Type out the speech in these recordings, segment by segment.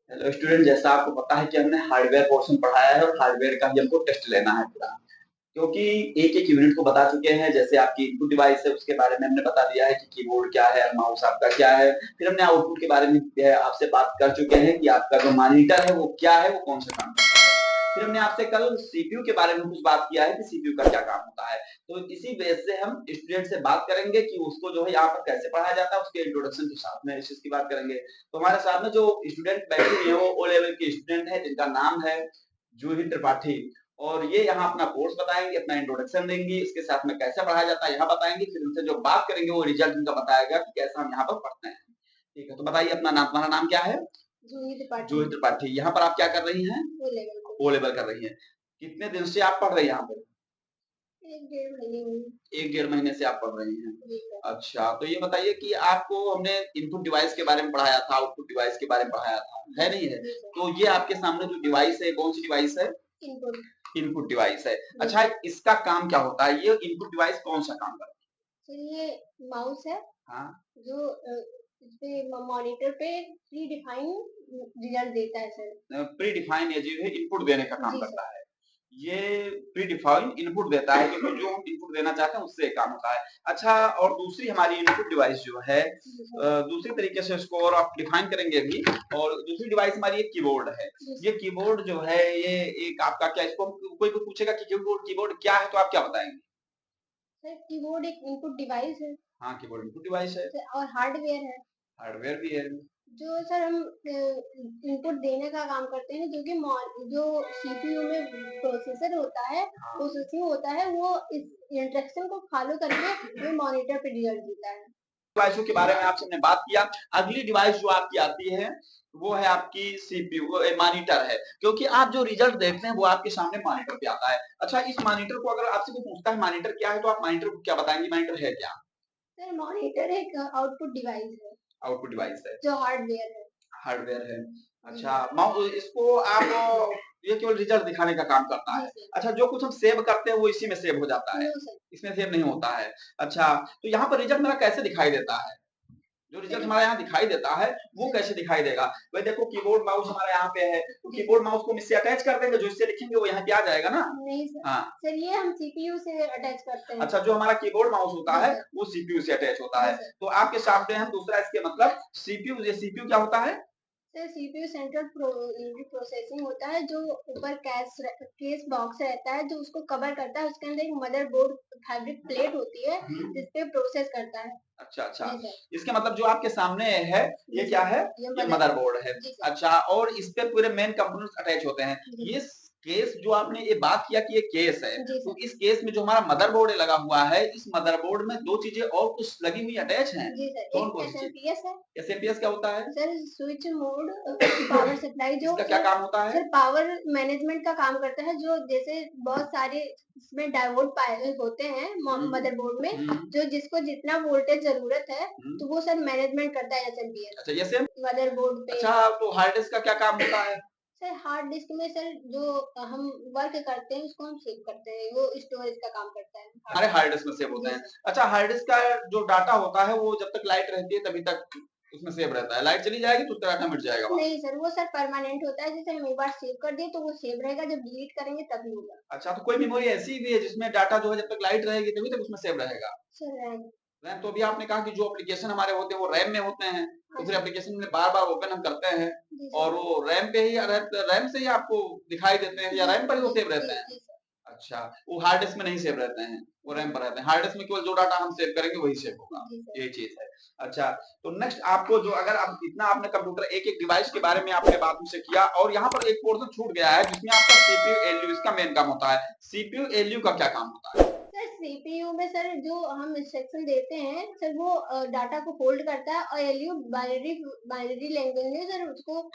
Hello student, जैसा आपको पता है कि हमने हार्डवेयर पोर्शन पढ़ाया है और हार्डवेयर का भी हमको टेस्ट लेना है पूरा। क्योंकि एक-एक यूनिट को बता चुके हैं, जैसे आपकी इनपुट डिवाइस है उसके बारे में हमने बता दिया है कि कीबोर्ड क्या है, माउस आपका क्या है। फिर हमने आउटपुट के बारे में आपसे बात कर चुके हैं कि आपका जो मॉनिटर है वो क्या है, वो कौन सा काम करता है। फिर हमने आपसे कल सीपीयू के बारे में कुछ बात किया है कि सीपीयू का क्या काम होता है। तो इसी बेस से हम स्टूडेंट से बात करेंगे कि उसको जो है यहाँ पर कैसे पढ़ाया जाता है, उसके इंट्रोडक्शन के साथ में इस चीज़ की बात करेंगे। तो हमारे साथ में जो स्टूडेंट बैठे हुए हैं वो ओ लेवल के स्टूडेंट हैं जिनका नाम है जूही त्रिपाठी। और ये यहाँ अपना कोर्स बताएंगे, अपना इंट्रोडक्शन देंगी, इसके साथ में कैसे पढ़ाया जाता है यहाँ बताएंगे। फिर उनसे जो बात करेंगे वो रिजल्ट उनका बताएगा कि कैसा हम यहाँ पर पढ़ते हैं। ठीक है, तो बताइए अपना नाम, तुम्हारा नाम क्या है? जूही त्रिपाठी। जूही त्रिपाठी। यहाँ पर आप क्या कर रही हैं? ओ लेवल कर रही हैं। कितने दिन से आप पढ़ रही हैं यहाँ पर? एक डेढ़ महीने हुए। 1 डेढ़ महीने से आप पढ़ रही हैं। जी सर। अच्छा, तो ये बताइए कि आपको हमने इनपुट डिवाइस के बारे में पढ़ाया था, आउटपुट डिवाइस के बारे में पढ़ाया था, है नहीं है? जी सर। तो ये आपके सामने जो डिवाइस है, कौन सी डिवाइस है? इनपुट। इनपुट डिवाइस है। अच्छा, इसका काम क्या होता है? ये इनपुट डिवाइस कौन सा काम करता सर ये माउस है। है? हाँ, जो इसपे मॉनिटर पे प्री डिफाइन रिजल्ट देता है सर। प्री डिफाइन ये जो है इनपुट देने का काम जी करता सर। है। ये प्री डिफाइन इनपुट देता है क्योंकि जो हम इनपुट देना चाहते हैं उससे काम होता है। अच्छा, और दूसरी हमारी इनपुट डिवाइस जो है दूसरी तरीके से इसको और आप डिफाइन करेंगे अभी। और दूसरी डिवाइस हमारी एक कीबोर्ड है। ये कीबोर्ड जो है ये एक आपका क्या, इसको कोई भी पूछेगा कि कीबोर्ड कीबोर्ड क्या है तो आप क्या बताएंगे? सर कीबोर्ड एक इनपुट डिवाइस है। हाँ, कीबोर्ड इनपुट डिवाइस है। और हार्डवेयर है। हार्डवेयर भी है। जो सर हम इनपुट देने का काम करते हैं, जो कि जो सीपीयू में प्रोसेसर होता है, हाँ, प्रोसेसिंग होता है, वो इस इंस्ट्रक्शन को फॉलो करके हमें मॉनिटर पे रिजल्ट देता है। डिवाइसों के बारे में आपसे हमने बात किया। अगली डिवाइस जो आपकी आती है वो है आपकी सीपीयू, मॉनिटर है। क्योंकि आप जो रिजल्ट देखते हैं वो आपके सामने मॉनिटर पे आता है। अच्छा, इस मॉनिटर को अगर आपसे कोई पूछता है मॉनिटर क्या है तो आप मॉनिटर को क्या बताएंगे? मॉनिटर है क्या? सर मॉनिटर एक आउटपुट डिवाइस है। आउटपुट डिवाइस है। जो हार्डवेयर है। हार्डवेयर है। अच्छा, इसको आप ये केवल रिजल्ट दिखाने का काम करता है। अच्छा, जो कुछ हम सेव करते हैं वो इसी में सेव हो जाता है। इसमें सेव नहीं होता है। अच्छा, तो यहाँ पर रिजल्ट मेरा कैसे दिखाई देता है? जो रिजल्ट हमारे यहाँ दिखाई देता है वो कैसे दिखाई देगा? भाई देखो, कीबोर्ड माउस हमारे यहाँ पे है, तो कीबोर्ड माउस को हम इससे अटैच कर देंगे, जो इससे लिखेंगे वो यहाँ पे आ जाएगा ना। नहीं सर। हाँ, सर ये हम सीपीयू से अटैच करते हैं। अच्छा, जो हमारा कीबोर्ड माउस होता है वो सीपीयू से अटैच होता है। तो आपके सामने हम दूसरा इसके मतलब सीपीयू, ये सीपीयू क्या होता है? Sir CPU central unit processing होता है, जो ऊपर केस बॉक्स रहता है जो उसको कवर करता है। उसके अंदर एक मदरबोर्ड फैब्रिक प्लेट होती है जिसपे प्रोसेस करता है। अच्छा, अच्छा। इसके मतलब जो आपके सामने है ये क्या है? ये मदरबोर्ड है। अच्छा, और इस पे पूरे मेन कंपोनेंट्स अटैच होते हैं। ये केस जो आपने ये बात किया कि ये केस है, तो इस केस में जो हमारा मदरबोर्ड लगा हुआ है, इस मदरबोर्ड में 2 चीज़ें और कुछ लगी हुई अटैच हैं। जी सर। कौन-कौन एक सी चीज़? एसएमपीएस है। एसएमपीएस क्या होता है? Sir switch mode power supply जो इसका क्या काम होता है? सर पावर मैनेजमेंट का काम करता है। जो जैसे बहुत सारे इसमें डायोड पाए होते हैं मदरबोर्ड में, जो जिसको जितना वोल्टेज जरूरत है तो वो सर मैनेजमेंट करता है एसएमपीएस अच्छा, ये सेम मदरबोर्ड पे। अच्छा, तो हार्ड डिस्क का क्या काम होता है? सर हार्ड डिस्क में सर जो हम वर्क करते हैं उसको हम सेव करते हैं, वो स्टोरेज का काम करता है। हमारे हार्ड डिस्क में सेव होते हैं। अच्छा, हार्ड डिस्क का जो डाटा होता है वो जब तक लाइट रहती है तभी तक उसमें सेव रहता है। लाइट चली जाएगी तो उसका डाटा मिट जाएगा वहाँ। नहीं सर, वो सर परमानेंट होता है। जैसे हम एक बार सेव कर दिए तो वो सेव रहेगा, जब डिलीट करेंगे तभी होगा। अच्छा, तो कोई मेमोरी ऐसी भी है जिसमें डाटा जो है जब तक लाइट रहेगी तभी तक उसमें सेव रहेगा? Sir RAM. रैम, तो अभी आपने कहा कि जो एप्लीकेशन हमारे होते हैं वो रैम में होते हैं, तो फिर एप्लीकेशन में बार-बार ओपन हम करते हैं और वो रैम पे ही रैम से ही आपको दिखाई देते हैं या रैम पर ही वो सेव रहते हैं? अच्छा, वो हार्ड डिस्क में नहीं सेव रहते हैं, वो रैम पर रहते हैं। हार्ड डिस्क में केवल जो डाटा हम सेव करेंगे वही सेव होगा, ये चीज़ है। अच्छा, तो नेक्स्ट आपको जो अगर आप इतना आपने कंप्यूटर एक-एक डिवाइस के बारे में आपने बात मुझसे किया और यहाँ पर एक पोर्शन छूट गया है जिसमें आपका सीपीयू, एलयू इसका मेन काम होता है। सीपीयू, एलयू का क्या काम होता है? सर सीपीयू में सर जो हम इंस्ट्रक्शन देते हैं सर वो डाटा को होल्ड करता है, और एलयू बाइनरी बाइनरी लैंग्वेज में सर उसको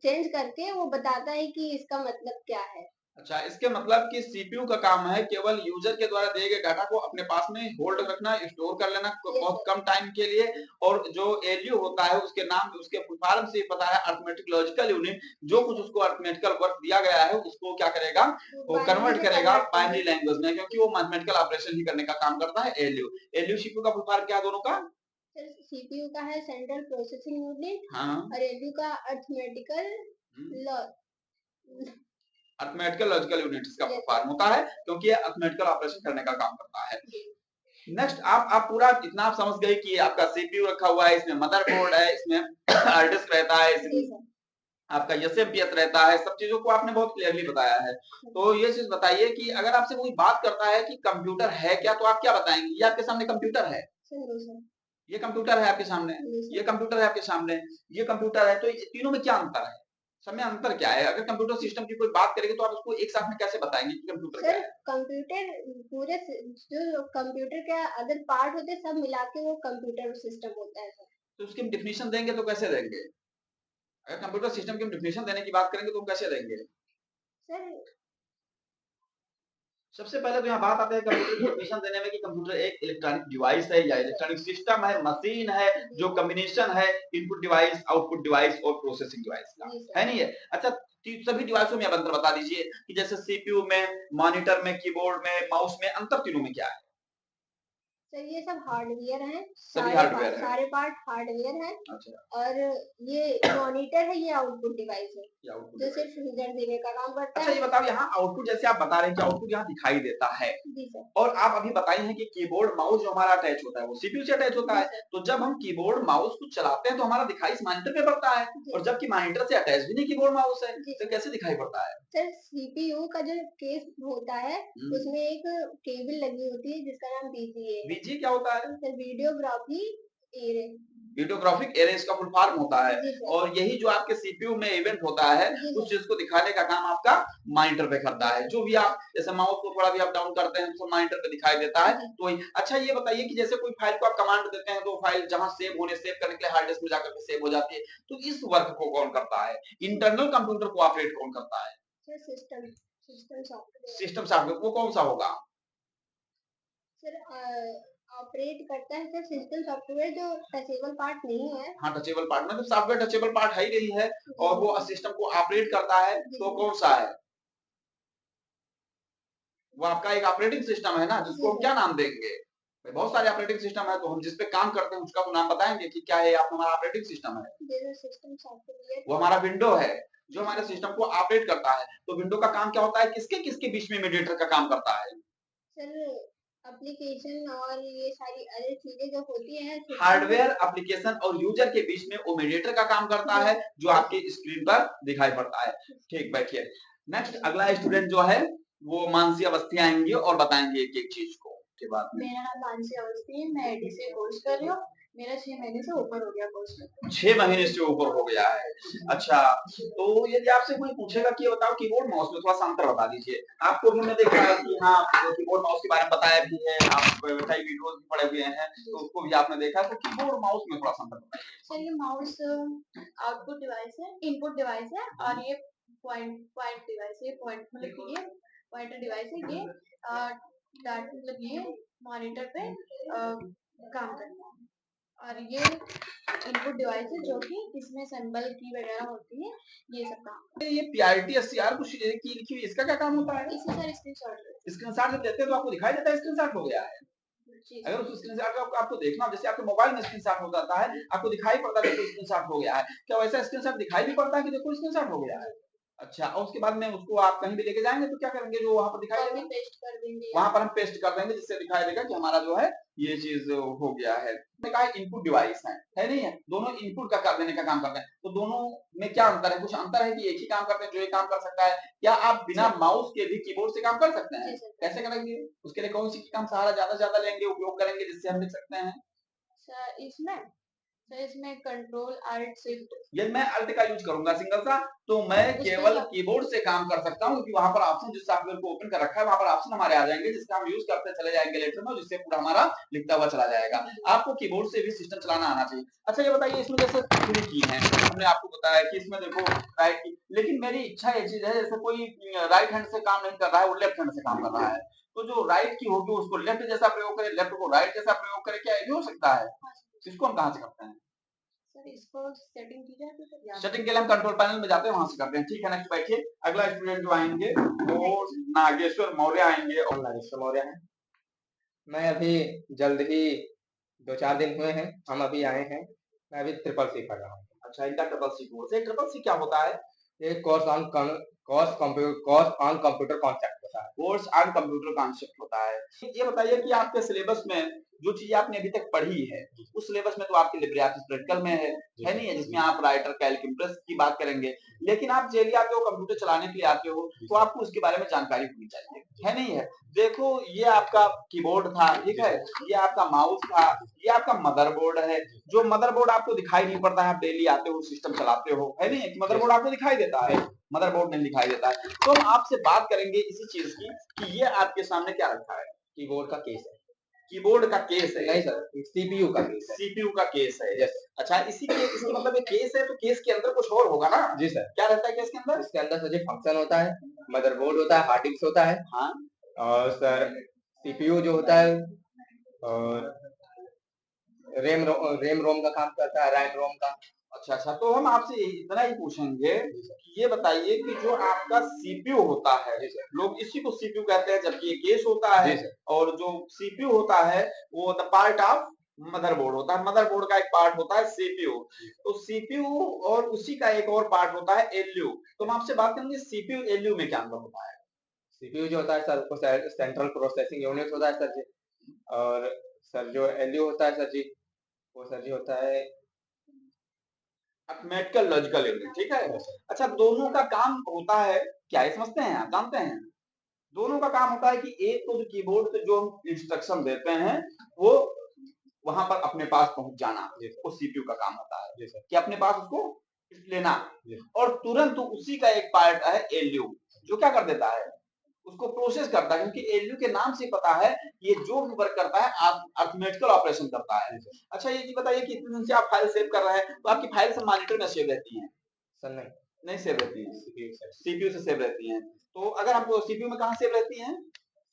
चेंज करके वो बताता है कि इसका मतलब क्या है। अच्छा, इसके मतलब कि सीपीयू का काम है केवल यूजर के द्वारा दिए गए डाटा को अपने पास में होल्ड रखना, स्टोर कर लेना बहुत कम टाइम के लिए। और जो एलयू होता है उसके नाम उसके फुल फॉर्म से पता है अरिथमेटिक लॉजिकल यूनिट। जो कुछ उसको अरिथमेटिकल वर्क दिया गया है उसको क्या करेगा, वो कन्वर्ट करेगा बाइनरी लैंग्वेज में, क्योंकि वो मैथमेटिकल ऑपरेशन ही करने का काम करता है एलयू। एलयू सीपीयू का फुल फॉर्म क्या है दोनों का? सर सीपीयू का है सेंट्रल प्रोसेसिंग यूनिट हाँ और एलयू का अर्थमेटिकल अर्थमेटिकल लॉजिकल यूनिट इसका Yes. फॉर्म होता है, क्योंकि ये अर्थमेटिकल ऑपरेशन करने का काम करता है। नेक्स्ट आप पूरा इतना आप समझ गए कि आपका सीपीयू रखा हुआ है, इसमें मदरबोर्ड है, इसमें हार्ड डिस्क रहता है, जी इसमें सर। आपका एसएमपीएस रहता है, सब चीजों को आपने बहुत क्लियरली बताया है। तो ये चीज बताइए कि अगर आपसे कोई बात करता है कि कंप्यूटर है क्या, तो आप क्या बताएंगे? ये आपके सामने कंप्यूटर है, सर ये कंप्यूटर है आपके सामने, ये कंप्यूटर है आपके सामने, ये कंप्यूटर है, तो ये तीनों में क्या अंतर है? सब में अंतर क्या है? अगर कंप्यूटर सिस्टम की कोई बात करेंगे तो आप उसको एक साथ में कैसे बताएंगे कि कंप्यूटर क्या सर है? कंप्यूटर पूरे जो कंप्यूटर के अदर पार्ट होते हैं सब मिला के वो कंप्यूटर सिस्टम होता है सर। तो उसकी हम डिफिनेशन देंगे तो कैसे देंगे? अगर कंप्यूटर सिस्टम की हम डिफिनेशन देने की बात करेंगे तो हम कैसे देंगे? सर सबसे पहले तो यहाँ बात आती है कंप्यूटर की डेफिनेशन देने में कि कंप्यूटर एक इलेक्ट्रॉनिक डिवाइस है या इलेक्ट्रॉनिक सिस्टम है, मशीन है, जो कॉम्बिनेशन है इनपुट डिवाइस, आउटपुट डिवाइस और प्रोसेसिंग डिवाइस का, है नहीं है? अच्छा, सभी डिवाइसों में आप अंतर बता दीजिए कि जैसे सीपीयू में, मॉनिटर में, कीबोर्ड में, माउस में अंतर तीनों में क्या है? सर ये सब हार्डवेयर हैं, सभी हार्डवेयर है। सारे पार्ट हार्डवेयर हैं। अच्छा, और ये मॉनिटर है, ये आउटपुट डिवाइस है ये आउटपुट जो डिवाइस सिर्फ रिजल्ट देने का काम करता अच्छा, है। ये बताओ यहाँ आउटपुट जैसे आप बता रहे हैं कि आउटपुट यहाँ दिखाई देता है, जी सर। और आप अभी बताई हैं कि कीबोर्ड माउस जो हमारा अटैच होता है वो सीपीयू से अटैच होता है, तो जब हम कीबोर्ड माउस को चलाते हैं तो हमारा दिखाई इस मॉनिटर पे पड़ता है, और जबकि मॉनिटर से अटैच भी नहीं कीबोर्ड माउस है, तो कैसे दिखाई पड़ता है? सर सीपीयू का जो केस होता है उसमें एक केबल लगी होती है जिसका नाम बीजीए है। बीजी क्या होता है? Sir videography array, videographic array इसका फुल फॉर्म होता है, जी सर। और यही जो आपके सीपीयू में इवेंट होता है उस चीज को दिखाने का काम आपका मॉनिटर पे करता है। जो भी आप जैसे माउस को थोड़ा भी अप डाउन करते हैं तो मॉनिटर पे दिखाई देता है, तो वही। अच्छा, ये बताइए कि जैसे कोई फाइल को आप कमांड देते हैं तो फाइल जहां सेव करने के लिए हार्ड डिस्क में जाकर के सेव हो जाती है, तो इस वर्क को कौन करता है? इंटरनल कंप्यूटर को ऑपरेट कौन करता है? Sir system software. System software, वो कौन सा होगा? सर ऑपरेट करता है सर सिस्टम सॉफ्टवेयर जो टचेबल पार्ट नहीं है। हाँ, टचेबल पार्ट, मतलब सॉफ्टवेयर टचेबल पार्ट है ही नहीं है, और वो सिस्टम को ऑपरेट करता है, तो कौन सा है? वो आपका एक ऑपरेटिंग सिस्टम है ना, जिसको हम क्या नाम देंगे? भाई बहुत सारे ऑपरेटिंग सिस्टम है, तो हम जिस पे काम करते हैं उसका तो नाम बताएंगे कि क्या है, आप हमारा ऑपरेटिंग सिस्टम है, सिस्टम सॉफ्टवेयर वो हमारा विंडो है जो हमारे सिस्टम को ऑपरेट करता है। तो विंडो का काम क्या होता है, किसके किसके बीच में मीडिएटर का काम करता है? सर एप्लीकेशन और ये सारी अलग चीजें जो होती हैं हार्डवेयर, एप्लीकेशन और यूजर के बीच में वो मीडिएटर का काम करता है, जो आपकी स्क्रीन पर दिखाई पड़ता है। ठीक, बैठिए। नेक्स्ट अगला स्टूडेंट जो है वो मानसी अवस्थी आएंगे और बताएंगे एक एक चीज को के बाद में। मेरा नाम मानसी अवस्थी है, मैं एडी से कोर्स कर रही हूँ। मेरा 6 महीने से ऊपर हो गया कोर्स में। 6 महीने से ऊपर हो गया है। अच्छा, तो यदि आपसे कोई पूछेगा कि ये बताओ कीबोर्ड माउस में थोड़ा सा अंतर बता दीजिए। आपको भी मैं देखा है कि हाँ, कीबोर्ड माउस के बारे में बताया भी है, आप कई वीडियोस भी पढ़े हुए हैं, तो उसको भी आपने देखा है, तो कीबोर्ड माउस में थोड़ा सा अंतर बताइए। सर ये माउस आउटपुट डिवाइस है, इनपुट डिवाइस है, और ये पॉइंट पॉइंट डिवाइस है। पॉइंट मतलब कि ये पॉइंटर डिवाइस है। ये डाटा मतलब ये मॉनिटर पे काम करता है, और ये इनपुट डिवाइस है जो कि इसमें सिंबल की वगैरह होती है, ये सब काम। ये पीआरटी एससीआर कुछ की लिखी हुई, इसका क्या काम होता है? इसमें सर स्क्रीनशॉट जब लेते हैं तो आपको दिखाई देता है स्क्रीनशॉट हो गया है। अगर उस स्क्रीनशॉट को आपको देखना हो, जैसे आपके मोबाइल में स्क्रीनशॉट हो जाता है, आपको दिखाई पड़ता है देखो स्क्रीनशॉट हो गया है, क्या वैसा स्क्रीनशॉट दिखाई भी पड़ता है कि देखो स्क्रीनशॉट हो गया है? अच्छा, और उसके बाद में उसको आप कहीं भी लेके जाएंगे तो क्या करेंगे, जो वहां पर दिखाई देगा पेस्ट कर देंगे, वहां पर हम पेस्ट कर देंगे, जिससे दिखाई देगा कि हमारा जो है ये चीज हो गया है। कहा इनपुट डिवाइस है नहीं है, दोनों इनपुट का देने का काम करते हैं, तो दोनों में क्या अंतर है? कुछ अंतर है कि एक ही काम करते हैं जो एक काम कर सकता है? क्या आप बिना माउस के भी कीबोर्ड से काम कर सकते हैं? कैसे करेंगे? उसके लिए कौन सी काम सहारा ज्यादा लेंगे, उपयोग करेंगे, जिससे हम लिख सकते हैं? इसमें कंट्रोल अल्ट शिफ्ट। यदि मैं अल्ट का यूज करूंगा सिंगल सा, तो मैं केवल कीबोर्ड से काम कर सकता हूं, क्योंकि वहां पर ऑप्शन जिस सॉफ्टवेयर को ओपन कर रखा है वहां पर ऑप्शन हमारे आ जाएंगे, जिसका हम यूज करते चले जाएंगे लेटर में, जिससे पूरा हमारा लिखता हुआ चला जाएगा। आपको कीबोर्ड से भी सिस्टम चलाना आना चाहिए। अच्छा, ये बताइए, इसमें जैसे 3 की है, हमने आपको बताया कि इसमें देखो राइट की, लेकिन मेरी इच्छा ये चीज है, जैसे कोई राइट हैंड से काम नहीं कर रहा है, वो लेफ्ट हैंड से काम कर रहा है, तो जो राइट की होगी उसको लेफ्ट जैसा प्रयोग करे, लेफ्ट को राइट जैसा प्रयोग करे, क्या ये भी हो सकता है? इसको हम कहां से करते हैं? इसको सेटिंग की जाती है, सेटिंग के लिए हम कंट्रोल पैनल में जाते हैं, वहां से करते हैं। ठीक है, नेक्स्ट बैठिए। अगला स्टूडेंट जो आएंगे वो नागेश्वर मौर्य आएंगे, और नागेश्वर मौर्य हैं। मैं अभी जल्द ही 2-4 दिन हुए हैं, हम अभी आए हैं। मैं अभी ट्रिपल सी कर रहा हूँ। अच्छा, इनका ट्रिपल सी कोर्स है। ट्रिपल सी क्या होता है? ये कोर्स ऑन कंप्यूटर कॉन्सेप्ट होता है। कोर्स ऑन कंप्यूटर कॉन्सेप्ट होता है। ये बताइए कि आपके सिलेबस में जो चीज़ आपने अभी तक पढ़ी है, उस सिलेबस में तो आपकी लिब्रे ऑफिस प्रैक्टिकल में है नहीं है? जिसमें आप राइटर, कैल्क, इम्प्रेस की बात करेंगे। लेकिन आप डेली आते हो कंप्यूटर चलाने के लिए आते हो, तो आपको उसके बारे में जानकारी होनी चाहिए, है नहीं है? देखो ये आपका कीबोर्ड था, ठीक है? ये आपका माउस था, ये आपका मदरबोर्ड है। जो मदरबोर्ड आपको दिखाई नहीं पड़ता है, आप डेली आते हो, सिस्टम चलाते हो, है नहीं है? कि मदरबोर्ड आपको दिखाई देता है, मदरबोर्ड नहीं दिखाई देता है। तो हम आपसे बात करेंगे इसी चीज़ की कि ये आपके सामने क्या रखा है? कीबोर्ड का केस है। कीबोर्ड का केस है? नहीं सर, सीपीयू का केस है। सीपीयू का केस है। यस। अच्छा, इसकी मतलब ये केस है, तो केस के अंदर कुछ और होगा ना? जी सर। क्या रहता है केस के अंदर? इसके अंदर सर जी फंक्शन होता है, मदरबोर्ड होता है, हार्ड डिस्क होता है, हाँ। और सर सीपीयू जो होता है, और रेम रोम का काम करता है, रैम रोम का। अच्छा, तो हम आपसे इतना ही पूछेंगे कि ये बताइए कि जो आपका सीपीयू होता है, लोग इसी को सीपीयू कहते हैं, जबकि ये केस होता है, और जो सीपीयू होता है वो द पार्ट ऑफ मदरबोर्ड होता है। मदरबोर्ड का एक पार्ट होता है सीपीयू। तो सीपीयू और उसी का एक और पार्ट होता है एलयू। तो हम आपसे बात करेंगे सीपीयू एलयू में क्या अंतर होता है? सीपीयू जो होता है सर, वो सेंट्रल प्रोसेसिंग यूनिट होता है सर जी, और सर जो एलयू होता है सर जी, वो सर जी होता है मैथमेटिकल लॉजिकल यूनिट, ठीक है? अच्छा, दोनों का काम होता है क्या, ये समझते हैं आप, जानते हैं? दोनों का काम होता है कि एक तो जो कीबोर्ड पे जो हम इंस्ट्रक्शन देते हैं वो वहां पर अपने पास पहुंच जाना, वो सीपीयू का काम होता है कि अपने पास उसको लेना, और तुरंत उसी का एक पार्ट है एलयू, जो क्या कर देता है, उसको प्रोसेस करता है। क्योंकि एलयू के नाम से पता है ये जो भी वर्क करता है अर्थमेटिकल ऑपरेशन करता है। अच्छा, ये चीज बताइए कि इतने दिन से आप फाइल सेव कर रहे हैं, तो आपकी फाइल सब मॉनिटर में सेव रहती हैं? सर नहीं सेव रहती हैं, सीपीयू से सेव रहती हैं। तो अगर हमको सीपीयू में कहाँ सेव रहती हैं?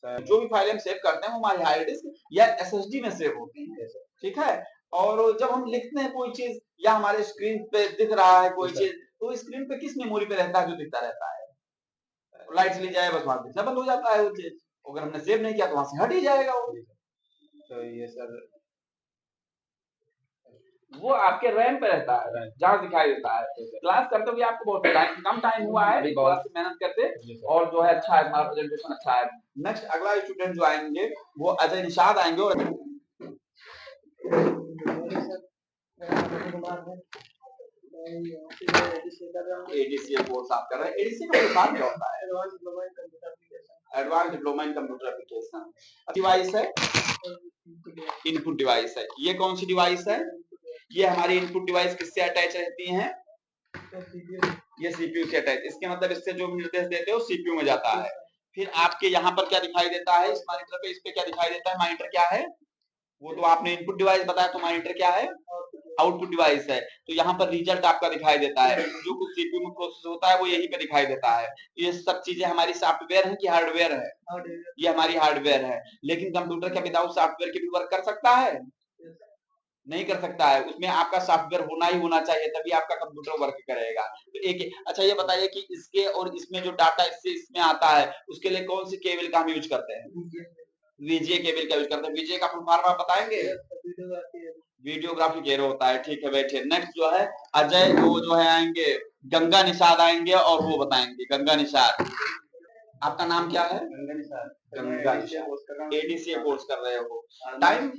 जो भी फाइल हम सेव करते हैं वो हमारी हार्ड डिस्क या एसएसडी में सेव होती है, ठीक है? और जब हम लिखते हैं कोई चीज या हमारे स्क्रीन पे दिख रहा है कोई चीज, तो स्क्रीन पे किस मेमोरी पे रहता है जो दिखता रहता है? लाइट चली जाए बस वहां दिखना बंद हो जाता है वो चीज। अगर हमने सेव नहीं किया तो वहां से हट ही जाएगा वो। तो ये सर वो आपके रैम पे रहता है जहां दिखाई देता है। क्लास करते हुए आपको बहुत कम टाइम हुआ है, थोड़ा सा मेहनत करते, और जो है अच्छा है, हमारा प्रेजेंटेशन अच्छा है। नेक्स्ट अगला स्टूडेंट जो आएंगे वो अजय निषाद आएंगे, और एडीसीए कोर्स आप कर रहे हैं। एडीसीए का फुल क्या होता है? Advance diploma in computer application. Device है, इनपुट डिवाइस है। ये कौन सी डिवाइस है? ये हमारी इनपुट डिवाइस किससे अटैच रहती हैं? ये सीपीयू से अटैच। इसके मतलब इससे जो निर्देश देते हो सीपीयू में जाता है। फिर आपके यहाँ पर क्या दिखाई देता है इस मॉनिटर पे? इस पे क्या दिखाई देता है? मॉनिटर क्या है? वो तो आपने इनपुट डिवाइस बताया, तो मॉनिटर क्या है? आउटपुट डिवाइस है। तो यहाँ पर रिजल्ट आपका दिखाई देता है, जो कुछ सीपीयू में प्रोसेस होता है वो यहीं पे दिखाई देता है। ये सब चीजें हमारी सॉफ्टवेयर है कि हार्डवेयर है? ये हमारी हार्डवेयर है। लेकिन कंप्यूटर क्या विदाउट सॉफ्टवेयर के भी वर्क कर सकता है? नहीं कर सकता है। उसमें आपका सॉफ्टवेयर होना ही होना चाहिए, तभी आपका कंप्यूटर वर्क करेगा। तो एक अच्छा ये बताइए कि इसके और इसमें जो डाटा इससे इसमें आता है उसके लिए कौन सी केबल का हम यूज करते हैं? वीजीए केबल का यूज करते हैं। वीजीए का फुल फॉर्म आप बताएंगे? वीडियोग्राफी केरो होता है, ठीक है बैठिए। नेक्स्ट जो है अजय, वो जो है आएंगे, गंगा निषाद आएंगे और वो बताएंगे। गंगा निषाद, आपका नाम क्या है? गंगा निषाद। एडीसीए कोर्स कर रहे हो। टाइम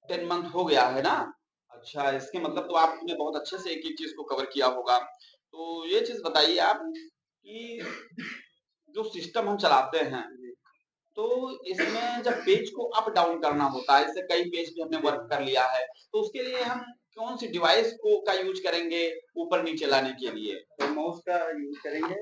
10 मंथ हो गया है ना? अच्छा, इसके मतलब तो आपने बहुत अच्छे से एक एक चीज को कवर किया होगा। तो ये चीज बताइए आप कि जो सिस्टम हम चलाते हैं, तो इसमें जब पेज को अप डाउन करना होता है, इससे कई पेज पे हमने वर्क कर लिया है, तो उसके लिए हम कौन सी डिवाइस को का यूज करेंगे ऊपर नीचे लाने के लिए? तो माउस का यूज करेंगे,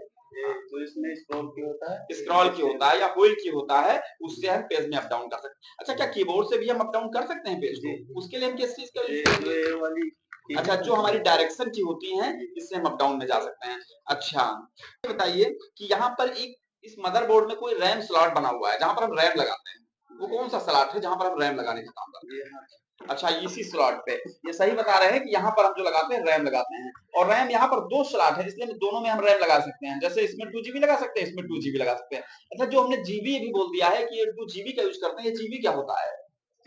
जो इसमें स्क्रॉल की होता है, स्क्रॉल की होता है या व्हील की होता है, उससे हम पेज में अप डाउन कर सकते हैं। अच्छा, क्या कीबोर्ड से भी हम अप डाउन कर सकते हैं पेज को? उसके लिए हम किस चीज का यूज करेंगे? वाली अच्छा, जो हमारी डायरेक्शन की होती हैं, इससे हम अप डाउन में जा सकते हैं। अच्छा, बताइए कि यहाँ पर एक इस मदरबोर्ड में कोई रैम स्लॉट बना हुआ है जहां पर हम रैम लगाते हैं, वो कौन सा स्लॉट है जहां पर हम रैम लगाने का काम करते हैं? अच्छा, इसी स्लॉट पे। ये सही बता रहे हैं कि यहाँ पर हम जो लगाते हैं रैम लगाते हैं, और रैम यहाँ पर 2 स्लॉट है, इसलिए दोनों में हम रैम लगा सकते हैं। जैसे इसमें 2 जीबी लगा सकते हैं, इसमें 2 जीबी लगा सकते हैं। अच्छा, जो हमने जीबी भी बोल दिया है कि ये 2 जीबी का यूज करते हैं, ये जीबी क्या होता है?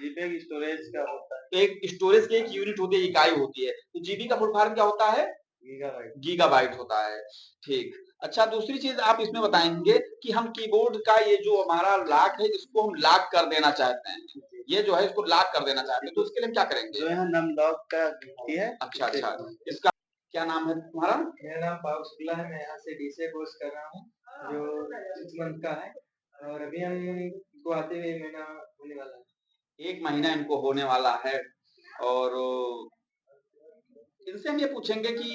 जीबी की स्टोरेज का होता है, तो एक स्टोरेज की एक यूनिट होती है, इकाई होती है। तो जीबी का फुल फॉर्म क्या होता है? गीगाबाइट। गीगाबाइट होता है। ठीक। अच्छा, दूसरी चीज आप इसमें बताएंगे कि हम कीबोर्ड का ये जो हमारा लॉक है, इसको हम लॉक कर देना चाहते हैं, ये जो है इसको लॉक कर देना चाहते हैं, तो उसके लिए क्या करेंगे? जो है नम लॉक का की है। अच्छा अच्छा, इसका क्या नाम है तुम्हारा? मेरा नाम पावक शुक्ला है, मैं यहाँ से डीसीए कोर्स कर रहा हूँ जो 6 मंथ का है, और अभी हम को आते हुए महीना होने वाला है। 1 महीना इनको होने वाला है। और इनसे हम ये पूछेंगे कि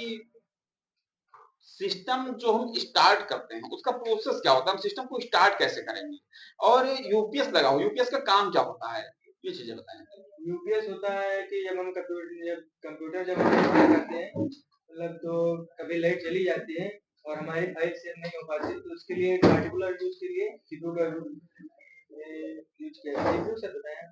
सिस्टम जो हम स्टार्ट करते हैं उसका प्रोसेस क्या होता है, हम सिस्टम को स्टार्ट कैसे करेंगे, और यूपीएस लगाओ, यूपीएस का काम क्या होता है, ये चीजें बताएं। यूपीएस होता है कि जब हम कंप्यूटर जब हम ऑन करते हैं, मतलब तो कभी लाइट चली जाती है और हमारी फाइल सेव नहीं हो पाती, तो उसके लिए पार्टिकुलर यूज के लिए सीपीयू का यूज किया जाता है। सीपीयू से बताएं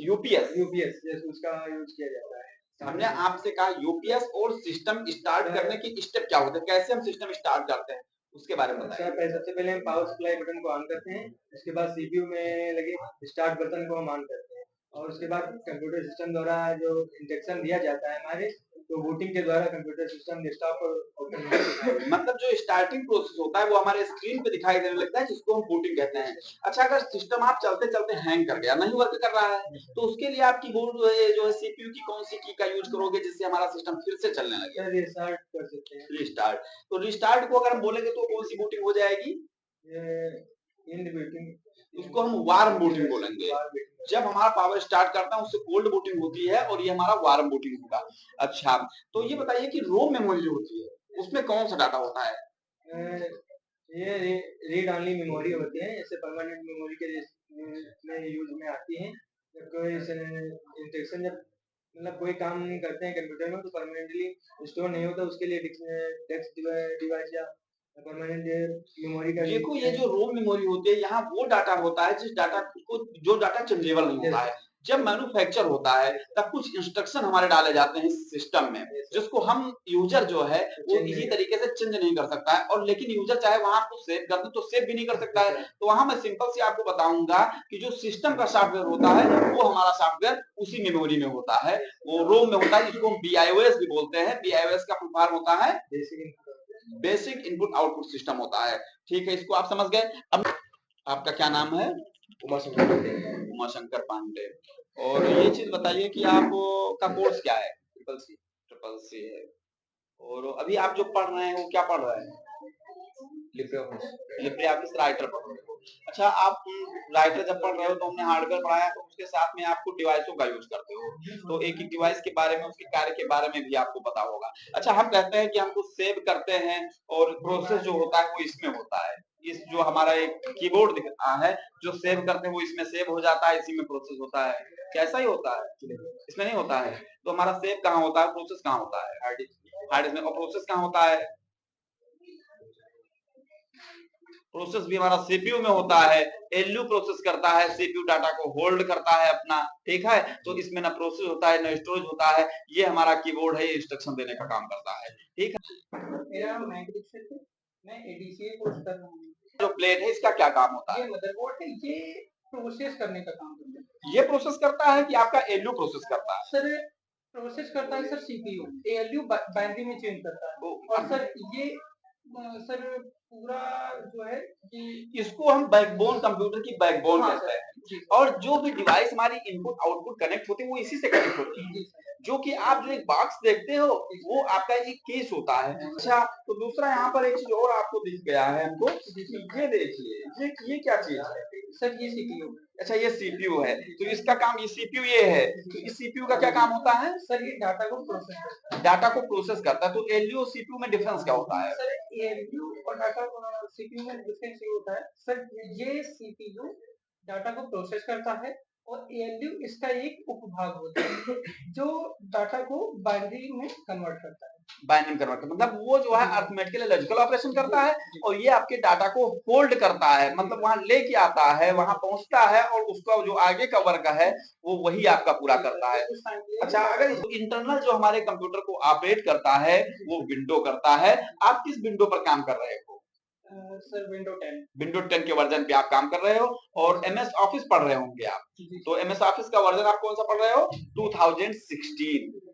यूपीएस यूपीएस उसका यूज किया जाता है। हमने आपसे कहा यूपीएस और सिस्टम स्टार्ट करने की स्टेप क्या होते हैं, कैसे हम सिस्टम स्टार्ट करते हैं, उसके बारे में बताएं। सबसे पहले हम पावर सप्लाई बटन को ऑन करते हैं, उसके बाद सीपीयू में लगे स्टार्ट बटन को हम ऑन करते हैं, और उसके बाद कंप्यूटर सिस्टम द्वारा जो इंस्ट्रक्शन दिया जाता है हमारे, तो बूटिंग के द्वारा कंप्यूटर सिस्टम डेस्कटॉप पर ओपन होता है। मतलब जो स्टार्टिंग प्रोसेस होता है वो हमारे स्क्रीन पे दिखाई देने लगता है, जिसको हम बूटिंग कहते हैं। अच्छा, अगर सिस्टम आप चलते चलते हैंग कर गया, नहीं वर्क कर रहा है, तो उसके लिए आप कीबोर्ड जो है सीपीयू की कौन सी की का यूज करोगे जिससे हमारा सिस्टम फिर से चलने लगे? रिस्टार्ट कर सकते हैं। रिस्टार्ट। तो रिस्टार्ट को अगर हम बोलेंगे तो कौन सी बूटिंग हो जाएगी? इंड बूटिंग। उसको हम वार्म बूटिंग बोलेंगे। जब हमारा पावर स्टार्ट करता है उससे कोल्ड बूटिंग होती है, और ये हमारा वार्म बूटिंग होगा। अच्छा, तो ये बताइए कि रोम मेमोरी जो होती है उसमें कौन सा डाटा होता है? ये रीड ऑनली मेमोरी होती है, जैसे परमानेंट मेमोरी के में यूज में आती है। जब कोई इंस्ट्रक्शन जब मतलब कोई काम करते हैं कंप्यूटर में, तो परमानेंटली स्टोर नहीं होता, उसके लिए डेस्क डिवाइस या परमानेंट मेमोरी का देखो, ये जो रोम मेमोरी होती है, यहाँ वो डाटा होता है जिस डाटा को जो डाटा चेंजेबल नहीं होता है। जब मैन्युफैक्चर होता है तब कुछ इंस्ट्रक्शन हमारे डाले जाते हैं सिस्टम में, जिसको हम यूजर जो है वो इसी तरीके से चेंज नहीं कर सकता है, और लेकिन यूजर चाहे वहां को सेव कर दे तो सेव भी नहीं कर सकता है। तो वहां मैं सिंपल से आपको बताऊंगा कि जो सिस्टम का सॉफ्टवेयर होता है वो हमारा सॉफ्टवेयर उसी मेमोरी में होता है, वो रोम में होता है, जिसको हम बीआईओएस भी बोलते हैं। बीआईओएस का फुल फॉर्म होता है बेसिक इनपुट आउटपुट सिस्टम होता है। ठीक है, इसको आप समझ गए। अब आपका क्या नाम है? उमाशंकर पांडे। और ये चीज बताइए कि आप का कोर्स क्या है? ट्रिपल सी है। और अभी आप जो पढ़ रहे हैं वो क्या पढ़ रहे हैं? लिब्रे ऑफिस राइटर पढ़ रहे हो। अच्छा, आप राइटर जब पढ़ रहे हो तो हमने हार्डवेयर पढ़ाया, तो उसके साथ में आपको डिवाइसों का यूज करते हो, तो एक एक डिवाइस के बारे में, उसके कार्य के बारे में भी आपको पता होगा। अच्छा, हम कहते हैं कि हमको सेव करते हैं, और प्रोसेस जो होता है वो इसमें होता है। इस जो हमारा एक कीबोर्ड दिख रहा है, जो सेव करते हैं वो इसमें सेव हो जाता है, इसी में प्रोसेस होता है। कैसा ही होता है, इसमें नहीं होता है। तो हमारा सेव कहाँ होता है, प्रोसेस कहाँ होता है? हार्ड डिस्क में। और प्रोसेस कहाँ होता है? प्रोसेस भी हमारा सीपीयू में होता है। एलयू प्रोसेस करता है, सीपीयू डाटा को होल्ड करता है अपना। ठीक है, तो इसमें ना प्रोसेस होता है ना स्टोरेज होता है। ये हमारा कीबोर्ड है, ये इंस्ट्रक्शन देने का काम करता है। ठीक है, मेरा नाम मयंक दीक्षित है, मैं एडीसीए कोर्स कर रहा हूँ। जो प्लेट है इसका क्या काम होता ये है? मदरबोर्ड है, ये प्रोसेस करने का काम करता है। ये प्रोसेस करता है कि आपका एलयू प्रोसेस करता है? सर प्रोसेस करता है सर सीपीयू, एएलयू बाइनरी में चेंज करता है। और सर ये सर पूरा जो है कि इसको हम बैकबोन, कंप्यूटर की बैकबोन हाँ, कहते हैं। और जो भी डिवाइस हमारी इनपुट आउटपुट कनेक्ट होती है वो इसी से कनेक्ट होती है। जो कि आप जो एक बॉक्स देखते हो वो आपका एक केस होता है। अच्छा, तो दूसरा यहाँ पर एक चीज और आपको दिख गया है हमको, ये देखिए, ये क्या चीज है? सर ये सीपीयू। अच्छा, ये सीपीयू है, तो इसका काम, ये सीपीयू ये है, तो इस सीपीयू का क्या काम होता है? सर ये डाटा को प्रोसेस करता है। डाटा को प्रोसेस करता है। तो एलयू और सीपीयू में डिफरेंस क्या होता है? सर एएलयू और डाटा सीपीयू में डिफरेंस ये होता है सर, ये सीपीयू डाटा को प्रोसेस करता है, और एएलयू इसका एक उपभाग होता है जो डाटा को बाइनरी में कन्वर्ट करता है। बाइनरी में कन्वर्ट, मतलब वो जो है अरिथमेटिकल लॉजिकल ऑपरेशन करता है, और ये आपके डाटा को होल्ड करता है, मतलब वहां लेके आता है, वहां पहुंचता है, और उसका जो आगे का वर्क है वो वही आपका पूरा करता है। अच्छा, अगर इंटरनल जो हमारे कंप्यूटर को ऑपरेट करता है वो विंडो करता है। आप किस विंडो पर काम कर रहे हो? Sir window 10। विंडो 10 के वर्जन पे आप काम कर रहे हो और एमएस ऑफिस पढ़ रहे होंगे आप। जी तो एमएस ऑफिस का वर्जन आप कौन सा पढ़ रहे हो? 2016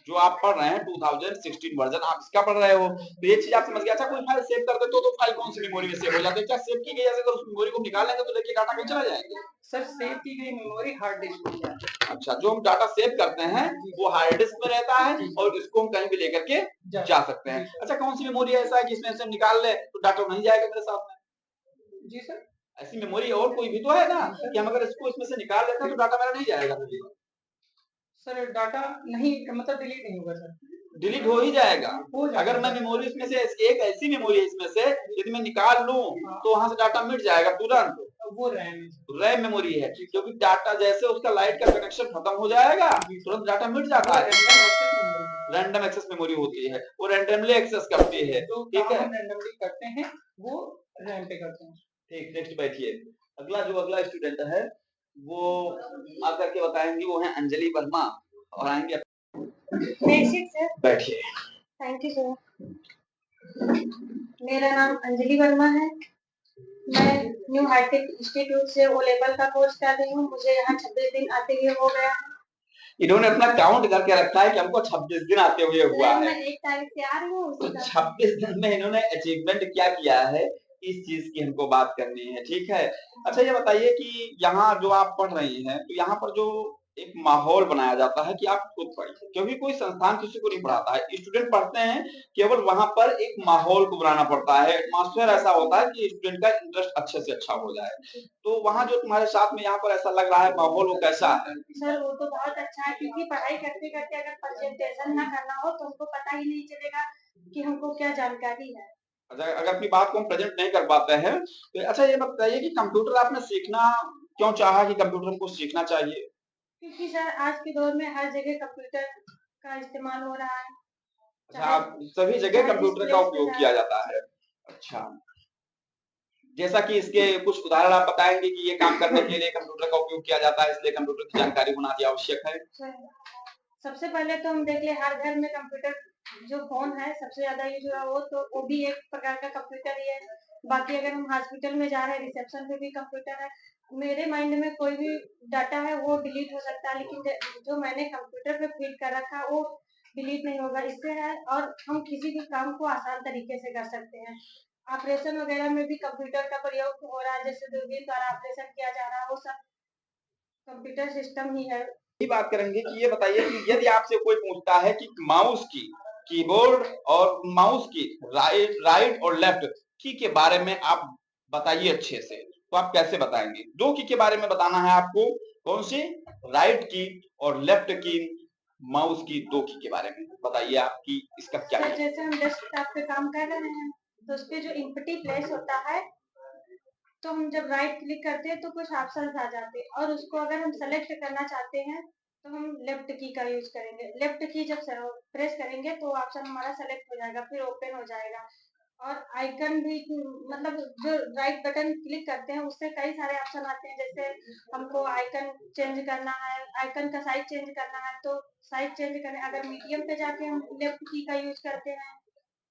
जो आप पढ़ रहे हैं 2016 वर्जन आप इसका पढ़ रहे हो। तो ये चीज आप समझ गए। अच्छा कोई फाइल सेव कर देते हो तो फाइल कौन सी मेमोरी में सेव हो जाती है? क्या सेव की गई ऐसे अगर उस मेमोरी को निकाल लेंगे तो देखिए डाटा कहीं चला जाएगा? सर सेव की गई मेमोरी हार्ड डिस्क में जाती है। अच्छा जो हम डाटा सेव करते हैं वो हार्ड डिस्क में रहता है और इसको हम कहीं भी लेकर के जा सकते हैं। अच्छा कौन सी मेमोरी ऐसा है जिसमें से हम निकाल ले तो डाटा नहीं जाएगा मेरे साथ में? जी सर। ऐसी मेमोरी और कोई भी तो है ना कि हम अगर इसको इसमें से निकाल लेते हैं तो डाटा मेरा नहीं जाएगा? सर डाटा नहीं मतलब डिलीट नहीं होगा सर। डिलीट हो ही जाएगा। हो जाएगा। अगर मैं मेमोरी इसमें से एक ऐसी मेमोरी है इसमें से यदि मैं निकाल लूं तो वहां से डाटा मिट जाएगा तुरंत। वो रैम रैम मेमोरी है क्योंकि डाटा जैसे उसका लाइट का कनेक्शन खत्म हो जाएगा तुरंत डाटा मिट जाता है। रैंडम एक्सेस मेमोरी होती है वो रैंडमली एक्सेस करती है। ठीक है रैंडमली करते हैं वो रैम पे करते हैं। ठीक नेक्स्ट बैठिए। अगला स्टूडेंट है वो आकर के बताएंगी वो है अंजलि वर्मा और आएंगे। Basic sir. बैठिए। Thank you sir. मेरा नाम अंजलि वर्मा है। मैं न्यू हाईटेक इंस्टीट्यूट से ओ लेवल का कोर्स कर रही हूँ। मुझे यहाँ 26 दिन आते हुए हो गया है। इन्होंने अपना काउंट करके रखा है कि हमको 26 दिन आते हुए हुआ है। मैं 1 तारीख से आ रही हूँ। तो 26 दिन में इन्होंने अचीवमेंट क्या किया है इस चीज की हमको बात करनी है। ठीक है अच्छा ये बताइए कि यहाँ जो आप पढ़ रही हैं तो यहाँ पर जो एक माहौल बनाया जाता है कि आप खुद पढ़िए क्योंकि कोई संस्थान किसी को नहीं पढ़ाता है। स्टूडेंट पढ़ते हैं केवल वहां पर एक माहौल को बनाना पड़ता है। एटमॉस्फेयर ऐसा होता है कि स्टूडेंट का इंटरेस्ट अच्छे से अच्छा हो जाए। तो वहाँ जो तुम्हारे साथ में यहाँ पर ऐसा लग रहा है माहौल वो कैसा है? सर वो तो बहुत अच्छा है क्योंकि पढ़ाई करते करते अगर प्रेजेंटेशन ना करना हो तो हमको पता ही नहीं चलेगा कि हमको क्या जानकारी है। अच्छा अगर अपनी बात को हम प्रेजेंट नहीं कर पाते हैं तो अच्छा ये बताइए कि कंप्यूटर आपने सीखना क्यों चाहा कि कंप्यूटर हमको सीखना चाहिए? क्योंकि सर आज के दौर में हर जगह कंप्यूटर का इस्तेमाल हो रहा है। अच्छा आप सभी जगह कंप्यूटर का उपयोग किया जाता है। अच्छा जैसा कि इसके कुछ उदाहरण आप बताएंगे कि ये काम करने के लिए कंप्यूटर का उपयोग किया जाता है इसलिए कंप्यूटर की जानकारी होना अति आवश्यक है। सबसे पहले तो हम देख ले हर घर में कंप्यूटर जो फोन है सबसे ज्यादा यूज हो रहा हो तो वो भी एक प्रकार का कंप्यूटर ही है। बाकी अगर हम हॉस्पिटल में जा रहे हैं रिसेप्शन पे भी कंप्यूटर है। मेरे माइंड में कोई भी डाटा है वो डिलीट हो सकता है लेकिन जो मैंने कंप्यूटर पे फीड कर रखा है वो डिलीट नहीं होगा। इससे है और हम किसी भी काम को आसान तरीके से कर सकते हैं। ऑपरेशन वगैरह में भी कंप्यूटर का प्रयोग हो रहा है जैसे दूरबीन द्वारा ऑपरेशन किया जा रहा है वो सब कंप्यूटर सिस्टम ही है। ये बात करेंगे कि ये बताइए कि यदि आपसे कोई पूछता है कि माउस की कीबोर्ड और माउस की राइट और लेफ्ट की के बारे में आप बताइए अच्छे से तो आप कैसे बताएंगे? 2 की के बारे में बताना है आपको। कौन सी? राइट की और लेफ्ट की माउस की 2 की के बारे में बताइए आपकी इसका क्या है? जैसे हम डेस्कटॉप पे काम कर रहे हैं तो उसपे जो इम्पटी प्लेस होता है तो हम जब राइट क्लिक करते हैं तो कुछ ऑप्शंस आ जाते हैं और उसको अगर हम सेलेक्ट करना चाहते हैं तो हम लेफ्ट की का यूज करेंगे। लेफ्ट की जब प्रेस करेंगे तो ऑप्शन हमारा सेलेक्ट हो जाएगा फिर ओपन हो जाएगा। और आइकन भी मतलब जो राइट बटन क्लिक करते हैं उससे कई सारे ऑप्शन आते हैं जैसे हमको आइकन चेंज करना है आइकन का साइज चेंज करना है तो साइज चेंज करने अगर मीडियम पे जाके हम लेफ्ट की का यूज करते हैं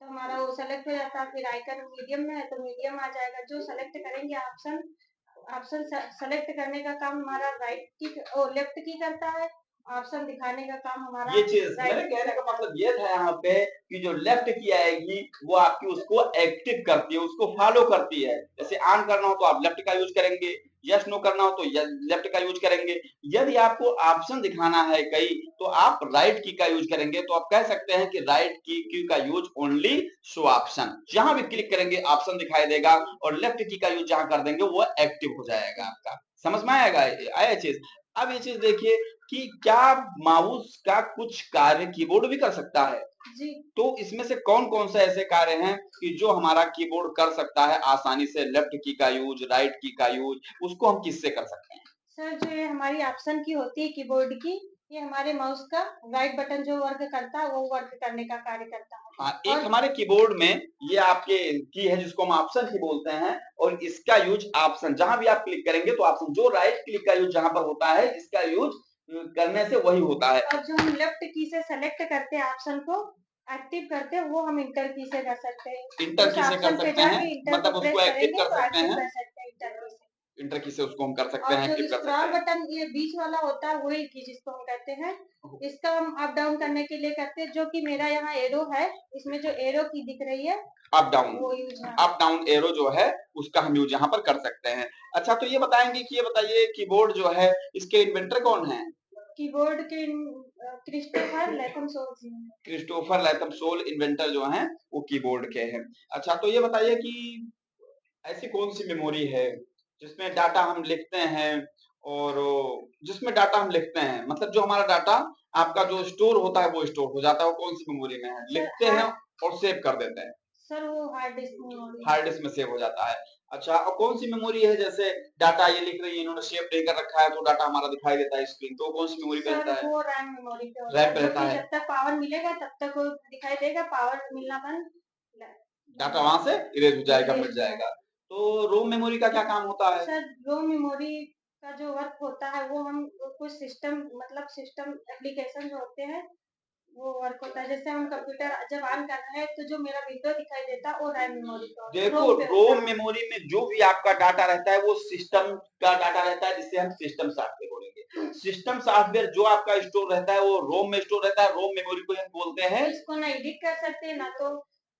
तो हमारा वो सेलेक्ट हो जाता है। फिर आइकन मीडियम में है तो मीडियम आ जाएगा। जो सेलेक्ट करेंगे ऑप्शन सेलेक्ट करने का काम हमारा राइट की लेफ्ट की करता है। ऑप्शन दिखाने का काम हमारा ये चीज मेरे कहने का मतलब ये था यहाँ पे कि जो लेफ्ट की आएगी वो आपकी उसको एक्टिव करती है उसको फॉलो करती है। जैसे ऑन करना हो तो आप लेफ्ट का यूज करेंगे यस नो करना हो तो लेफ्ट का यूज करेंगे। यदि आपको ऑप्शन दिखाना है कई तो आप राइट की का यूज करेंगे। तो आप कह सकते हैं कि राइट की का यूज ओनली शो ऑप्शन। जहां भी क्लिक करेंगे ऑप्शन दिखाई देगा और लेफ्ट की का यूज जहां कर देंगे वो एक्टिव हो जाएगा आपका। समझ में आया चीज? अब ये चीज देखिए कि क्या माउस का कुछ कार्य कीबोर्ड भी कर सकता है? जी। तो इसमें से कौन-कौन से ऐसे कार्य हैं कि जो हमारा कीबोर्ड कर सकता है आसानी से? लेफ्ट की का यूज, राइट की का यूज, उसको हम किससे कर सकते हैं? सर जो ये हमारी ऑप्शन की होती है कीबोर्ड की ये हमारे माउस का राइट बटन जो वर्क करता है वो वर्क करने का कार्य करता है। हाँ, एक हमारे कीबोर्ड में ये आपके की है जिसको हम ऑप्शन की बोलते हैं और इसका यूज ऑप्शन जहां भी आप क्लिक करेंगे तो ऑप्शन जो राइट क्लिक का यूज जहां पर होता है इसका यूज करने से वही होता है। और जो हम लेफ्ट की से सेलेक्ट करते हैं ऑप्शन को एक्टिव करते हैं वो हम इंटर की से कर सकते हैं। इंटर उस की से कर ऑप्शन पे सकते हैं, जाके इंटर मतलब को प्रेस उसको एक्टिव करेंगे कर तो सकते एक्टिव हैं, कर सकते हैं इंटर की से। इंटर की से उसको हम कर सकते और हैं, जो एक्टिव कर सकते स्क्रॉल हैं। बटन ये बीच वाला होता है वही की जिसको हम कहते हैं, इसका हम अप डाउन करने के लिए करते हैं, जो कि मेरा यहाँ एरो है, इसमें जो एरो की दिख रही है अप डाउन, वो यूज है। अप डाउन एरो जो है उसका हम यूज यहाँ पर कर सकते हैं। अच्छा, तो ये बताएंगे कि ये बताइए कीबोर्ड जो है इसके इन्वेंटर कौन है? कीबोर्ड के क्रिस्टोफर लैथम सोल जी हैं। क्रिस्टोफर लैथम सोल इन्वेंटर जो हैं वो कीबोर्ड के हैं। अच्छा, तो ये बताइए कि ऐसी कौन सी मेमोरी है जिसमें डाटा हम लिखते हैं और जिसमें डाटा हम लिखते हैं, मतलब जो हमारा डाटा आपका जो स्टोर होता है वो स्टोर हो जाता है, वो कौन सी मेमोरी में है? लिखते हैं और सेव कर देते हैं। सर वो hard disk memory, hard disk में सेव हो जाता है। अच्छा, और कौन सी मेमोरी है जैसे डाटा ये लिख रही है इन्होंने सेव नहीं कर रखा है तो डाटा हमारा दिखाई देता है स्क्रीन, तो कौन सी मेमोरी पे रहता है? वो रैम मेमोरी पे होता रैम है, पे जो रहता कि है। जब तक पावर मिलेगा तब तक वो दिखाई देगा, पावर मिलना बंद डाटा वहां से इरेज हो जाएगा, मिट erase हो जाएगा। तो रोम मेमोरी का क्या काम होता है? सर रोम मेमोरी का जो वर्क होता है वो हम कुछ सिस्टम मतलब सिस्टम एप्लीकेशन जो होते हैं वो वर्क होता है, जैसे हम कंप्यूटर जब ऑन कर रहे हैं तो जो मेरा विंडो दिखाई देता है वो रैम मेमोरी का होता है, देखो, रोम पे होता रोम है। मेमोरी में जो भी आपका डाटा रहता है वो सिस्टम का डाटा रहता है, जिसे हम सिस्टम सॉफ्टवेयर बोलेंगे। सिस्टम सॉफ्टवेयर जो आपका स्टोर रहता है वो रोम में स्टोर रहता है, रोम मेमोरी को हम बोलते हैं। इसको ना एडिट कर सकते हैं ना तो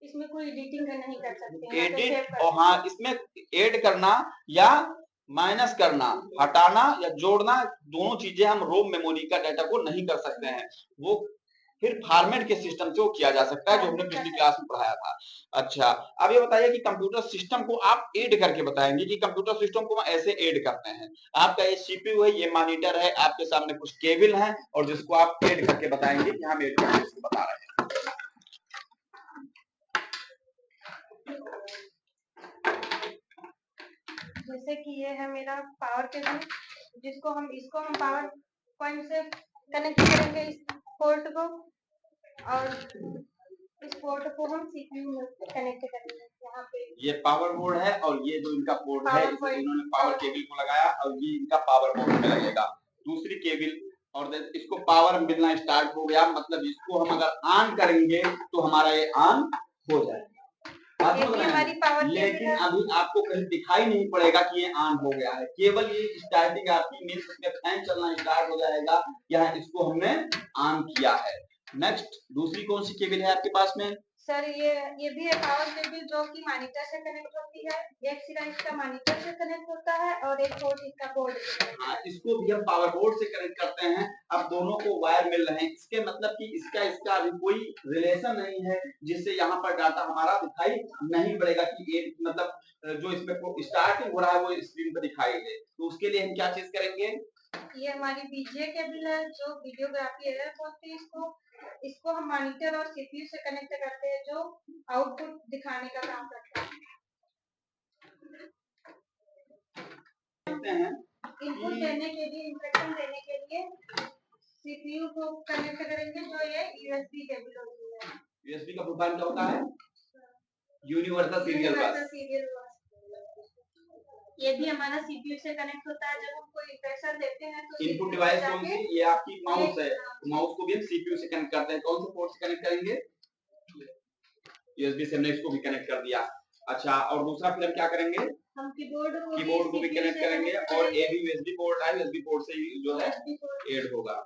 इसमें कोई एडिटिंग नहीं कर सकते हैं, ना तो सेव एडिट, कर और सकते हाँ, हैं। इसमें ऐड करना या माइनस करना, हटाना या जोड़ना, दोनों चीजें हम रोम मेमोरी का डाटा को नहीं कर सकते हैं। वो फिर फॉर्मेट के सिस्टम से वो किया जा सकता है, जो हमने पिछली क्लास में पढ़ाया था। अच्छा, अब ये बताइए कि कंप्यूटर सिस्टम को आप ऐड करके बताएंगे कि कंप्यूटर सिस्टम को हम ऐसे ऐड करते हैं। आपका ये सीपीयू है, ये मॉनिटर है, आपके सामने कुछ केबल है और जिसको आप ऐड करके बताएंगे कि हम ऐड करके इसको बता रहे हैं। जैसे कि ये है मेरा पावर केबल, जिसको हम इसको हम पावर पॉइंट से कनेक्ट करेंगे इस पोर्ट को, और इस पोर्ट को हम सीपीयू में कनेक्ट करेंगे। यहाँ पे ये पावर बोर्ड है और ये जो इनका पोर्ट है, पावर इसमें पॉइंट इन्होंने पावर केबल को लगाया और ये इनका पावर बोर्ड में लगेगा। दूसरी केबल, और इसको पावर मिलना स्टार्ट हो गया, मतलब इसको हम अगर ऑन करेंगे तो हमारा ये ऑन हो जाएगा। बात ये समझ भी रहे हमारी हैं? पावर लेकिन केबल है। अभी आपको कहीं दिखाई नहीं पड़ेगा कि ये ऑन हो गया है, केवल ये स्टार्टिंग आपकी मीन्स इसमें फैन चलना स्टार्ट हो जाएगा, या इसको हमने ऑन किया है। नेक्स्ट, दूसरी कौन सी केबल है आपके पास में? सर ये भी है पावर केबल, जो कि मॉनिटर से कनेक्ट होती है। एक सिरा इसका मॉनिटर से कनेक्ट होता है और एक पोर्ट इसका बोर्ड से कनेक्ट होता है। इसको भी हम पावर बोर्ड से कनेक्ट करते हैं। अब दोनों को वायर मिल रहे हैं, इसके मतलब कि इसका अभी कोई रिलेशन नहीं है, जिससे यहाँ पर डाटा हमारा दिखाई नहीं पड़ेगा कि ये मतलब जो इसमें स्टार्टिंग हो रहा है वो स्क्रीन पर दिखाई दे। तो उसके लिए हम क्या चीज करेंगे? ये हमारी बीजीए केबल है, जो वीडियोग्राफी एरर बोलते हैं इसको हम मॉनिटर और सीपीयू से कनेक्ट करते हैं, जो आउटपुट दिखाने का काम करता है। इनपुट देने के लिए, इंस्ट्रक्शन देने के लिए सीपीयू को कनेक्ट करेंगे, जो ये यूएसबी केबल होती है। यूएसबी का प्रोफाइल क्या होता है? यूनिवर्सल सीरियल बस। ये भी हमारा सीपीयू से कनेक्ट होता है। जब हम कोई इंस्ट्रक्शन देते हैं तो इनपुट डिवाइस कौन सी? ये आपकी माउस है, माउस को भी हम सीपीयू से कनेक्ट करते हैं। कौन से पोर्ट से कनेक्ट करेंगे? यूएसबी से हमने इसको भी कनेक्ट कर दिया। अच्छा, और दूसरा फिर हम क्या करेंगे? हम कीबोर्ड को भी कनेक्ट करेंगे और ये भी यूएसबी पोर्ट है, यूएसबी पोर्ट से ही जो है ऐड होगा।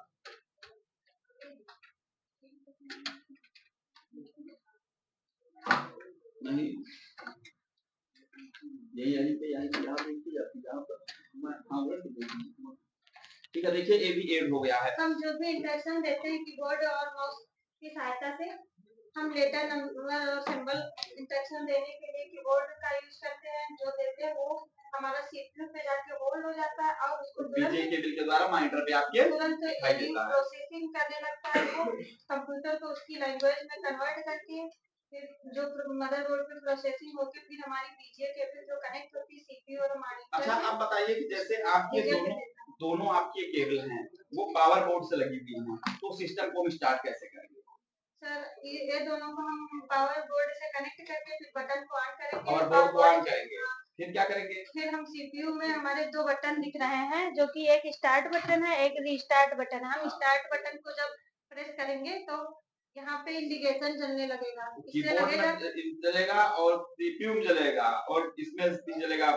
नहीं, यही पे यहाँ देखी जाती है, ठीक है। देखिए ये भी ऐड हो गया है। हम जो भी इंस्ट्रक्शन देते हैं कीबोर्ड और माउस की सहायता से, हम लेटर नंबर और सिंबल इंस्ट्रक्शन देने के लिए कीबोर्ड का यूज करते हैं। जो देते हैं वो हमारा सीपीयू पे जाके होल्ड हो जाता है और उसको बीजे केबल के द्वारा मॉनिटर पे आपके तुरंत दिखाई देता है। प्रोसेसिंग करने लगता है, वो कंप्यूटर को उसकी लैंग्वेज में कन्वर्ट करके फिर जो मदरबोर्ड पे प्रोसेसिंग होकर फिर हमारी बीजे केबल जो कनेक्ट होती है सीपीयू और मॉनिटर। अच्छा, आप बताइए कि जैसे आपके दोनों आपकी केबल हैं वो पावर बोर्ड से लगी हुई हैं, तो सिस्टम को हम स्टार्ट कैसे करेंगे? सर ये दोनों को हम पावर बोर्ड से कनेक्ट करके फिर बटन को ऑन करेंगे। पावर बोर्ड को ऑन करेंगे, फिर क्या करेंगे? फिर हम सीपीयू में हमारे दो बटन दिख रहे हैं, जो कि एक स्टार्ट बटन है, एक रीस्टार्ट बटन है। हम स्टार्ट बटन को जब प्रेस करेंगे तो यहाँ पे इंडिकेशन चलने लगेगा, इससे कीबोर्ड लगेगा में जलेगा और सीपीयू में जलेगा और इसमें भी जलेगा,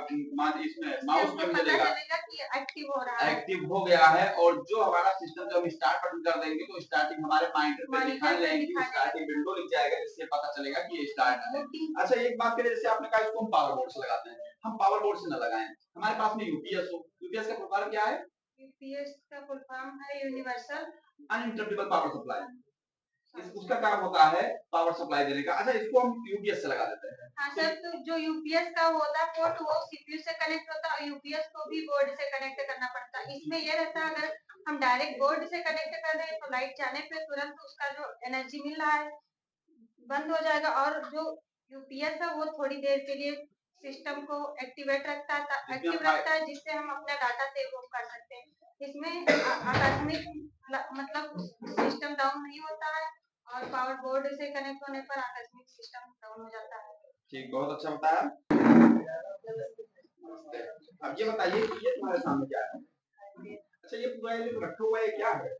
इसमें माउस में भी पता जलेगा, चलेगा कि एक्टिव हो रहा है, एक्टिव हो गया है। और जो हमारा सिस्टम जब हम स्टार्ट बटन कर देंगे तो स्टार्टिंग हमारे मॉनिटर पे दिखाने लगेगी, स्टार्टिंग विंडो लिख जाएगा, जिससे पता चलेगा कि ये स्टार्ट है। अच्छा एक बात करें, जैसे आपने कहा इसको हम पावर बोर्ड से लगाते हैं, हम पावर बोर्ड से न लगाएं, हमारे पास में यूपीएस हो, यूपीएस का फुल फॉर्म क्या है? यूपीएस का फुल फॉर्म है यूनिवर्सल अनइंटरप्टेबल पावर सप्लाई। उसका काम होता है पावर सप्लाई देने का। अच्छा इसको हम यूपीएस से लगा देते हैं। हाँ सर, तो जो यूपीएस का होता है पोर्ट वो सीपीयू से कनेक्ट होता है और यूपीएस को भी बोर्ड से कनेक्ट करना पड़ता है। इसमें ये रहता है अगर हम डायरेक्ट बोर्ड से कनेक्ट कर दें तो लाइट जाने पे तुरंत उसका जो एनर्जी मिल रहा है बंद हो जाएगा, और जो यूपीएस है वो थोड़ी देर के लिए सिस्टम को एक्टिवेट रखता है, जिससे हम अपना डाटा सेव कर सकते हैं। इसमें आकस्मिक मतलब सिस्टम डाउन नहीं होता है और पावर बोर्ड से कनेक्ट होने पर आकस्मिक सिस्टम डाउन हो जाता है। ठीक, बहुत अच्छा बताया। अब ये बताइए कि ये तुम्हारे सामने क्या है? अच्छा ये पूरा ये जो रखा हुआ है क्या है?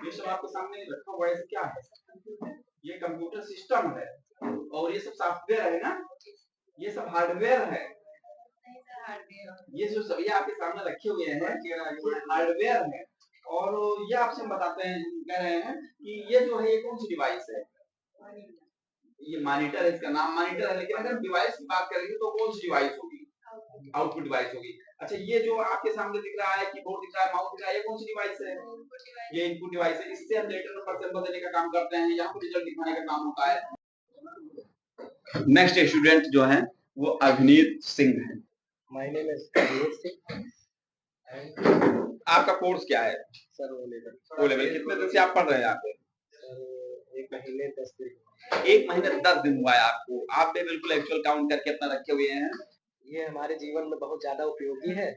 ये सब आपके सामने रखा हुआ है क्या है? ये कंप्यूटर सिस्टम है और ये सब सॉफ्टवेयर है ना, ये सब हार्डवेयर है। ये जो सब ये आपके सामने रखे हुए हैं ये हार्डवेयर है और ये आपसे बताते हैं, कह रहे हैं कि ये जो है ये कौन सी डिवाइस है? ये मॉनिटर है, इसका नाम मॉनिटर है, लेकिन अगर डिवाइस की बात करेंगे तो कौन सी डिवाइस होगी? आउटपुट डिवाइस होगी। अच्छा ये जो आपके सामने दिख रहा है, कीबोर्ड दिख रहा है, माउस दिख रहा है, ये कौन सी डिवाइस है? ये इनपुट डिवाइस है। इससे हम लेटर नंबर सिंबल देने का काम करते हैं, यहाँ पर रिजल्ट दिखाने का काम होता है। नेक्स्ट स्टूडेंट जो है वो अभिनीत सिंह है। माय नेम इज अभिनीत सिंह। आपका कोर्स क्या है? Sir O level. O level. कितने दिन से आप पढ़ रहे हैं यहाँ पे? सर 1 महीने 10 दिन। 1 महीने 10 दिन हुआ है आपको। आप भी बिल्कुल एक्चुअल काउंट करके अपना रखे हुए हैं। ये हमारे जीवन में बहुत ज्यादा उपयोगी है।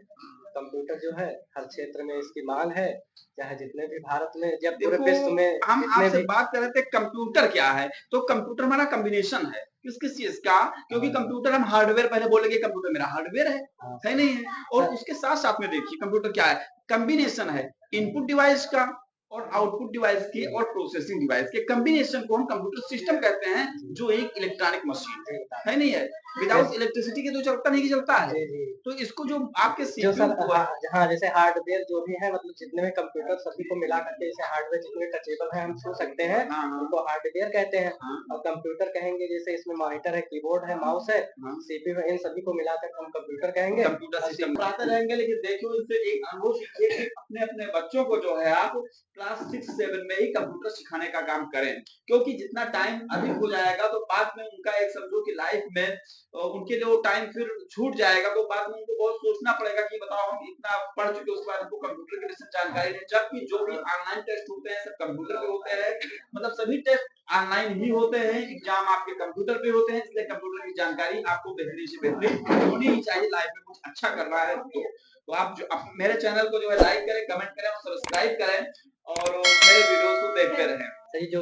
कंप्यूटर जो है हर क्षेत्र में इसकी मांग है, चाहे जितने भी भारत में जब पूरे विश्व में हम जितने आपसे भी बात कर रहे थे कंप्यूटर क्या है, तो कंप्यूटर हमारा कॉम्बिनेशन है किस चीज का, क्योंकि कंप्यूटर हम हार्डवेयर पहले बोलेंगे, कंप्यूटर मेरा हार्डवेयर है नहीं है, और उसके साथ साथ में देखिए कंप्यूटर क्या है, कॉम्बिनेशन है इनपुट डिवाइस का और आउटपुट डिवाइस के और प्रोसेसिंग डिवाइस के कॉम्बिनेशन को हम कंप्यूटर सिस्टम कहते हैं, जो एक इलेक्ट्रॉनिक मशीन है नहीं है, विदाउट इलेक्ट्रिसिटी के तो चलता नहीं चलता है। तो इसको जो आपके जो सर हाँ जैसे हार्डवेयर जो भी है, मतलब जितने भी कंप्यूटर सभी को मिला करके जैसे हार्डवेयर जितने टचेबल है हम छू सकते हैं उनको हार्डवेयर कहते हैं। और कंप्यूटर कहेंगे जैसे इसमें मॉनिटर है, कीबोर्ड है, माउस है, सीपीयू है, इन सभी को मिलाकर हम कंप्यूटर कहेंगे। कंप्यूटर सिस्टम पढ़ाते रहेंगे, लेकिन देखो इससे एक अनुभव सीखिए कि अपने अपने बच्चों को जो है आप क्लास 6-7 में ही कंप्यूटर सिखाने का काम करें, क्योंकि जितना टाइम अधिक हो जाएगा तो बाद में उनका एक समझो कि लाइफ में उनके लिए वो टाइम फिर छूट जाएगा, तो बाद में उनको बहुत सोचना पड़ेगा कि बताओ हम इतना पढ़ चुके उसके बाद हमको कंप्यूटर के विषय जानकारी नहीं, जबकि जो भी ऑनलाइन टेस्ट होते हैं सब कंप्यूटर पे होते हैं, मतलब सभी टेस्ट ऑनलाइन ही होते हैं, एग्जाम आपके कंप्यूटर पे होते हैं, इसलिए कंप्यूटर की जानकारी आपको बेहतरीन से बेहतरीन होनी ही चाहिए। लाइफ में कुछ अच्छा करना है तो आप जो मेरे चैनल को जो है लाइक करें, कमेंट करें और सब्सक्राइब करें और मेरे वीडियोस को देखते रहें। सही जो